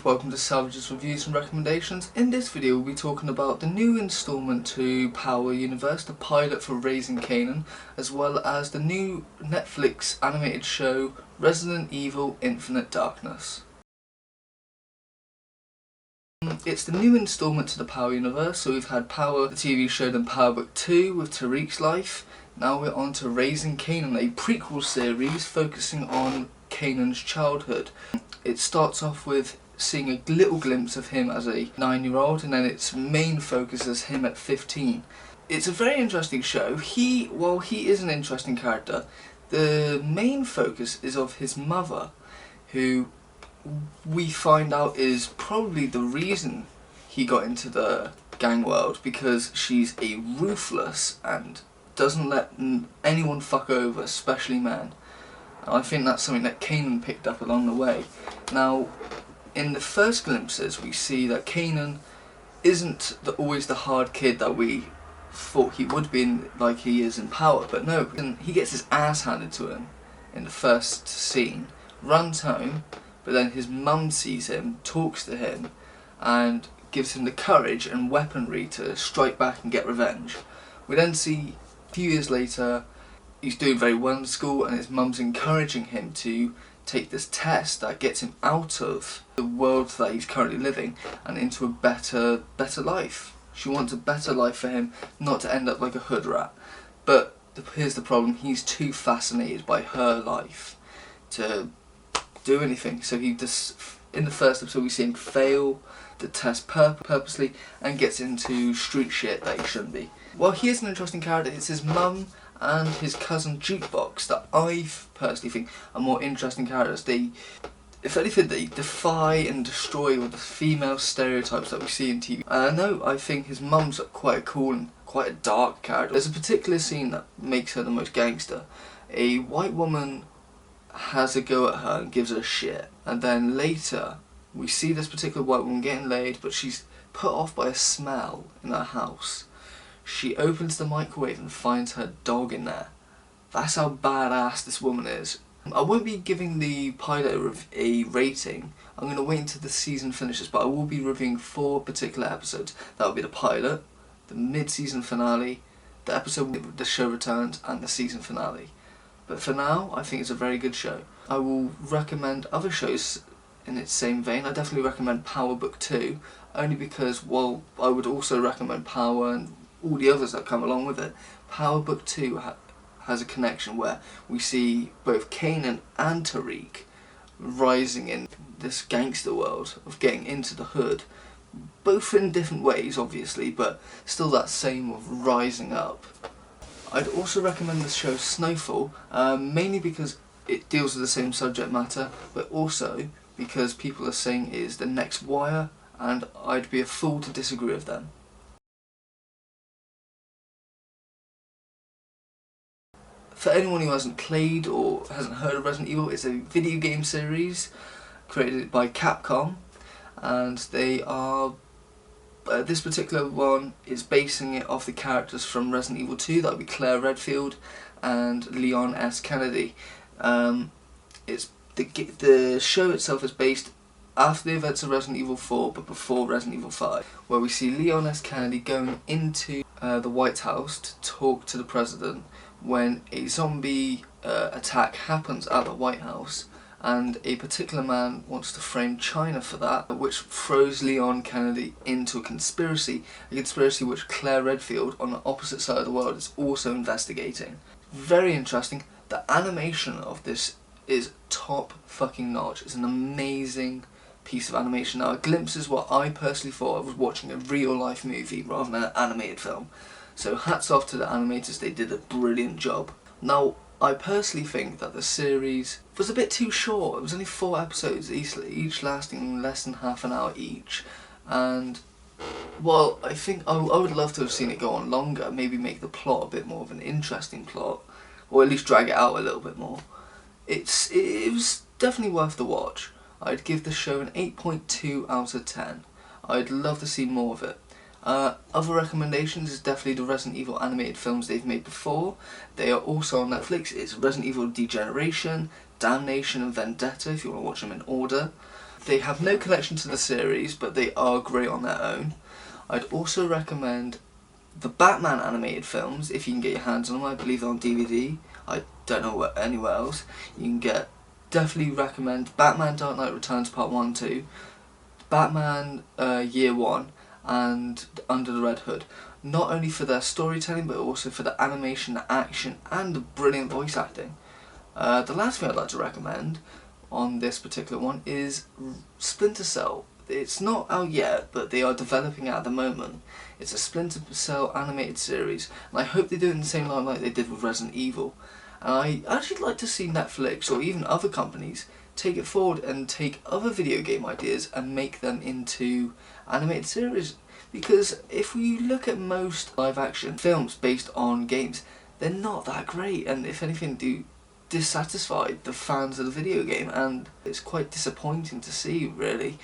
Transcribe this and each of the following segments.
welcome to Salvage's Reviews and Recommendations. In this video we'll be talking about the new instalment to Power Universe, the pilot for Raising Kanan, as well as the new Netflix animated show Resident Evil Infinite Darkness. It's the new instalment to the Power Universe, so we've had Power, the TV show, then Power Book 2 with Tariq's life. Now we're on to Raising Kanan, a prequel series focusing on Kanan's childhood. It starts off with seeing a little glimpse of him as a 9-year-old, and then its main focus is him at 15. It's a very interesting show. While he is an interesting character, the main focus is of his mother, who we find out is probably the reason he got into the gang world, because she's a ruthless and doesn't let anyone fuck over, especially men. And I think that's something that Kanan picked up along the way. Now, in the first glimpses, we see that Kanan isn't always the hard kid that we thought he would be, like he is in Power, but no, he gets his ass handed to him in the first scene, runs home, but then his mum sees him, talks to him, and gives him the courage and weaponry to strike back and get revenge. We then see, a few years later, he's doing very well in school, and his mum's encouraging him to take this test that gets him out of the world that he's currently living and into a better life. She wants a better life for him, not to end up like a hood rat. But here's the problem: he's too fascinated by her life to do anything. So he just, in the first episode, we see him fail the test purposely and gets into street shit that he shouldn't be. Well, he is an interesting character. It's his mum and his cousin Jukebox that I personally think are more interesting characters. If anything, they defy and destroy all the female stereotypes that we see in TV. No, I think his mum's quite a cool and quite a dark character. There's a particular scene that makes her the most gangster. A white woman has a go at her and gives her shit, and then later we see this particular white woman getting laid, but she's put off by a smell in her house. She opens the microwave and finds her dog in there. That's how badass this woman is. I won't be giving the pilot a rating. I'm going to wait until the season finishes, but I will be reviewing 4 particular episodes. That will be the pilot, the mid-season finale, the episode where the show returns, and the season finale. But for now, I think it's a very good show. I will recommend other shows in its same vein. I definitely recommend Power Book 2, only because, well, I would also recommend Power and all the others that come along with it. Power Book 2 has a connection where we see both Kanan and Tariq rising in this gangster world of getting into the hood, both in different ways obviously, but still that same of rising up. I'd also recommend the show Snowfall, mainly because it deals with the same subject matter, but also because people are saying it is the next Wire, and I'd be a fool to disagree with them. For anyone who hasn't played or hasn't heard of Resident Evil, it's a video game series created by Capcom, and they are, this particular one is basing it off the characters from Resident Evil 2, that would be Claire Redfield and Leon S. Kennedy. The show itself is based after the events of Resident Evil 4, but before Resident Evil 5, where we see Leon S. Kennedy going into the White House to talk to the president when a zombie attack happens at the White House, and a particular man wants to frame China for that, which throws Leon Kennedy into a conspiracy which Claire Redfield on the opposite side of the world is also investigating. Very interesting. The animation of this is top fucking notch. It's an amazing piece of animation. Now, a glimpse is what I personally thought I was watching a real life movie rather than an animated film. So hats off to the animators, they did a brilliant job. Now, I personally think that the series was a bit too short. It was only 4 episodes, each lasting less than half an hour each. And, well, I think I would love to have seen it go on longer, maybe make the plot a bit more of an interesting plot, or at least drag it out a little bit more. It was definitely worth the watch. I'd give the show an 8.2 out of 10. I'd love to see more of it. Other recommendations is definitely the Resident Evil animated films they've made before. They are also on Netflix. It's Resident Evil Degeneration, Damnation and Vendetta, if you want to watch them in order. They have no connection to the series, but they are great on their own. I'd also recommend the Batman animated films, if you can get your hands on them. I believe they're on DVD. I don't know anywhere else. You can get, definitely recommend Batman Dark Knight Returns Part 1, 2, Batman Year 1, and Under the Red Hood. Not only for their storytelling, but also for the animation, the action, and the brilliant voice acting. The last thing I'd like to recommend on this particular one is Splinter Cell. It's not out yet, but they are developing it at the moment. It's a Splinter Cell animated series, and I hope they do it in the same line like they did with Resident Evil. And I actually like to see Netflix, or even other companies, take it forward and take other video game ideas and make them into animated series. Because if we look at most live action films based on games, they're not that great, and if anything do dissatisfy the fans of the video game, and it's quite disappointing to see, really.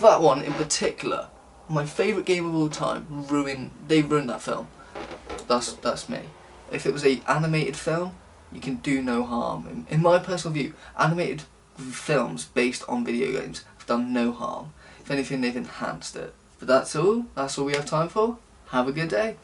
That one in particular, my favourite game of all time, they ruined that film. That's me. If it was a animated film, you can do no harm. In my personal view, animated films based on video games have done no harm. If anything, they've enhanced it. But that's all we have time for. Have a good day.